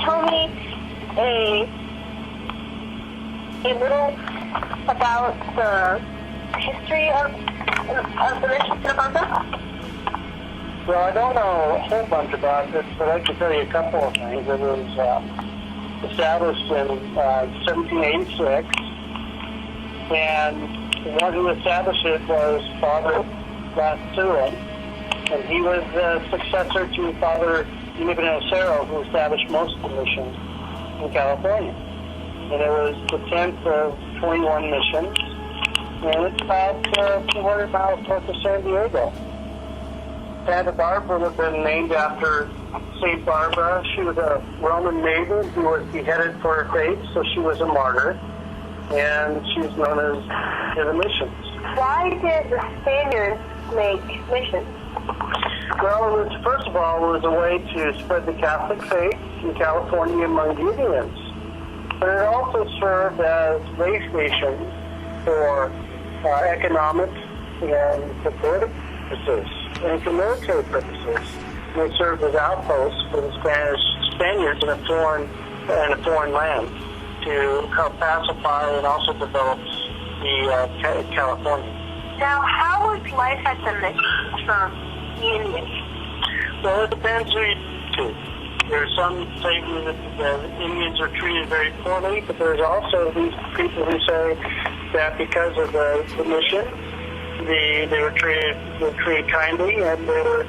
tell me a little about the history of the mission of Santa Barbara? Well, I don't know a whole bunch about this, but I can tell you a couple of things. It was established in 1786, and the one who established it was Father Lassuin, and he was the successor to Father Ibn Acero, who established most of the missions in California. And it was the 10th of 21 missions, and it's about 200 miles north of San Diego. Santa Barbara would have been named after St. Barbara. She was a Roman maiden who was beheaded for her faith, so she was a martyr, and she's known as the missions. Why did the Spaniards make missions? Well, it was, first of all, it was a way to spread the Catholic faith in California among the Indians. But it also served as way stations for economic and for political purposes and for military purposes. They served as outposts for the Spaniards in a foreign land to help pacify and also develop the California. Now, how was life at the mission from the Indians? Well, it depends who you talk to. There's some saying that the Indians are treated very poorly, but there's also these people who say that because of the mission, they were treated kindly, and they were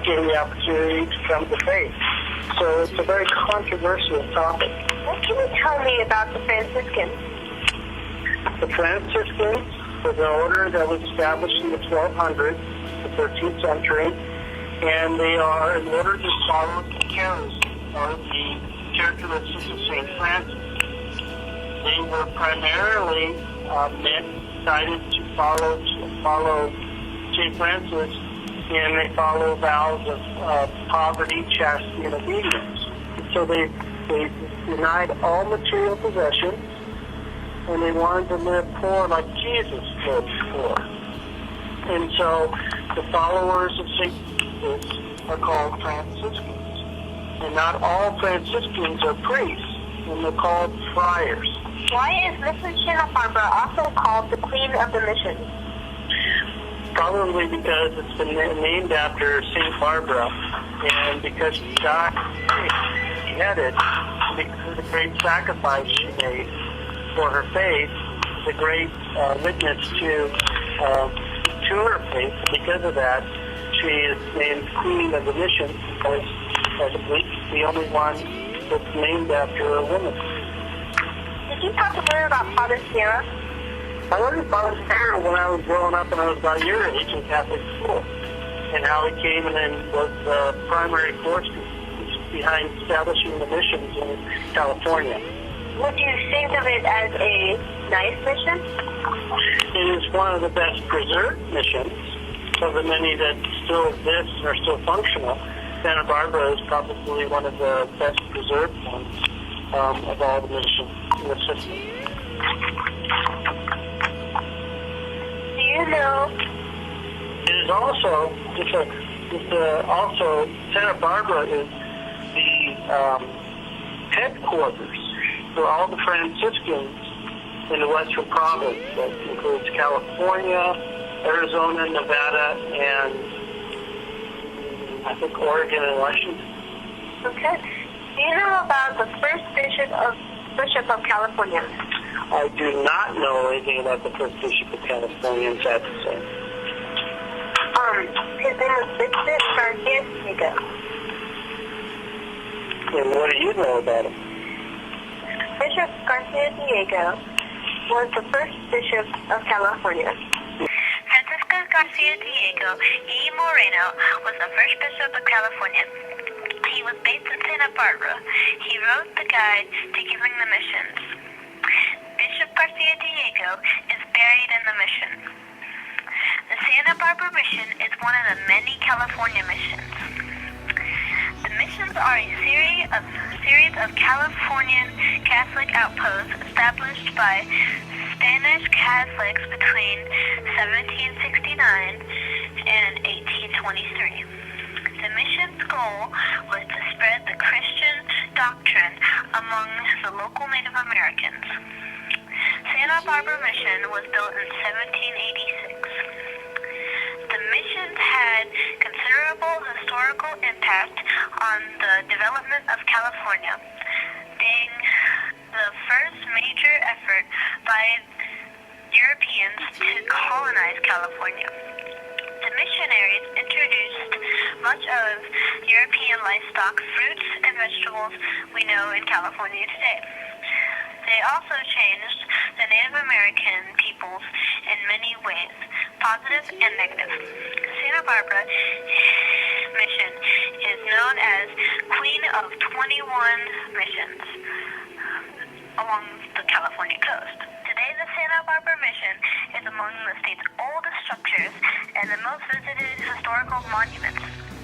given the opportunity to come to faith. So it's a very controversial topic. What can you tell me about the Franciscans? The Franciscans was an order that was established in the 1200s, the 13th century, and they are in order to follow the characteristics of St. Francis. They were primarily men decided to follow St. Francis, and they follow vows of poverty, chastity, and obedience. So they denied all material possessions, and they wanted to live poor like Jesus lived poor. And so the followers of St. Francis are called Franciscans. And not all Franciscans are priests, and they're called friars. Why is Mrs. Santa Barbara also called the Queen of the Mission? Probably because it's been named after St. Barbara, and because she died beheaded, because of the great sacrifice she made for her faith, the great witness to her faith. Because of that, she is named Queen of the Mission, because the only one that's named after a woman. Did you talk a little about Father Sierra? I learned about Sierra when I was growing up, and I was about your age in Catholic school, and how he came and then was the primary force behind establishing the missions in California. Would you think of it as a nice mission? It is one of the best preserved missions of the many that still exist and are still functional. Santa Barbara is probably one of the best preserved ones of all the missions in the system. Do you know? It is also also Santa Barbara is the headquarters for all the Franciscans in the Western Province. That includes California, Arizona, Nevada, and I think Oregon and Washington. Okay. Do you know about the first Bishop of California? I do not know anything about the first Bishop of California, I'm sad to say. His name was Bishop Garcia Diego. And what do you know about him? Bishop Garcia Diego was the first Bishop of California. Francisco Garcia Diego y Moreno was the first Bishop of California. He was based in Santa Barbara. He wrote the guide to giving the missions. Bishop Garcia Diego is buried in the mission. The Santa Barbara mission is one of the many California missions. The missions are a series of Californian Catholic outposts established by Spanish Catholics between 1769 and 1823. The mission's goal was to spread the Christian doctrine among the local Native Americans. Santa Barbara Mission was built in 1786. The missions had considerable historical impact on the development of California, being the first major effort by Europeans to colonize California. The missionaries introduced much of European livestock, fruits, and vegetables we know in California today. They also changed the Native American peoples in many ways, positive and negative. Santa Barbara Mission is known as Queen of 21 Missions along the California coast. Today, the Santa Barbara Mission is among the state's oldest structures and the most visited historical monuments.